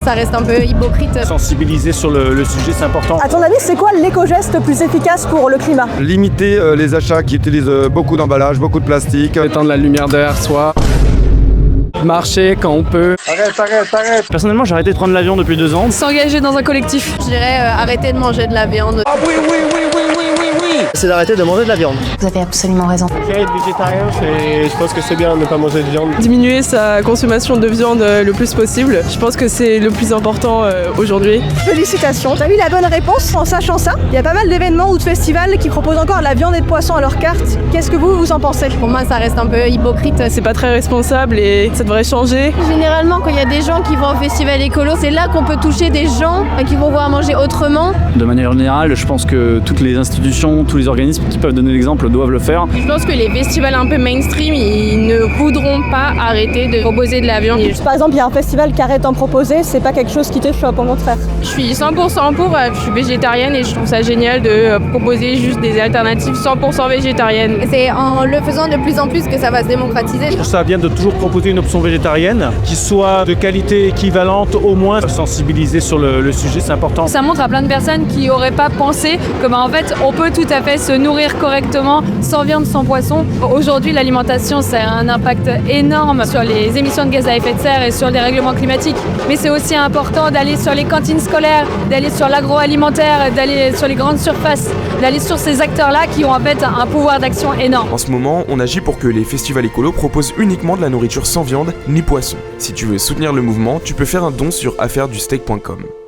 Ça reste un peu hypocrite. Sensibiliser sur le sujet, c'est important. À ton avis, c'est quoi l'éco-geste le plus efficace pour le climat ? Limiter les achats qui utilisent beaucoup d'emballage, beaucoup de plastique. Éteindre la lumière derrière soi. Marcher quand on peut. Arrête. Personnellement, j'ai arrêté de prendre l'avion depuis 2 ans. S'engager dans un collectif. Je dirais arrêter de manger de la viande. Ah oui. C'est d'arrêter de manger de la viande. Vous avez absolument raison. Être végétarien, je pense que c'est bien de ne pas manger de viande. Diminuer sa consommation de viande le plus possible. Je pense que c'est le plus important aujourd'hui. Félicitations, t'as eu la bonne réponse en sachant ça. Il y a pas mal d'événements ou de festivals qui proposent encore de la viande et de poisson à leur carte. Qu'est-ce que vous en pensez ? Pour moi, ça reste un peu hypocrite. C'est pas très responsable et ça devrait changer. Généralement, quand il y a des gens qui vont au festival écolo, c'est là qu'on peut toucher des gens qui vont vouloir manger autrement. De manière générale, je pense que toutes les institutions, tous les organismes qui peuvent donner l'exemple doivent le faire. Je pense que les festivals un peu mainstream, ils ne voudront pas arrêter de proposer de la viande. Par exemple, il y a un festival qui arrête d'en proposer, c'est pas quelque chose qui te choque, au contraire. Je suis 100% pour, je suis végétarienne et je trouve ça génial de proposer juste des alternatives 100% végétariennes. C'est en le faisant de plus en plus que ça va se démocratiser. Je trouve ça bien de toujours proposer une option végétarienne qui soit de qualité équivalente, au moins sensibiliser sur le sujet, c'est important. Ça montre à plein de personnes qui n'auraient pas pensé que en fait on peut tout à fait se nourrir correctement sans viande, sans poisson. Aujourd'hui, l'alimentation, ça a un impact énorme sur les émissions de gaz à effet de serre et sur les règlements climatiques. Mais c'est aussi important d'aller sur les cantines scolaires, d'aller sur l'agroalimentaire, d'aller sur les grandes surfaces, d'aller sur ces acteurs-là qui ont en fait un pouvoir d'action énorme. En ce moment, on agit pour que les festivals écolos proposent uniquement de la nourriture sans viande ni poisson. Si tu veux soutenir le mouvement, tu peux faire un don sur affairesdusteak.com.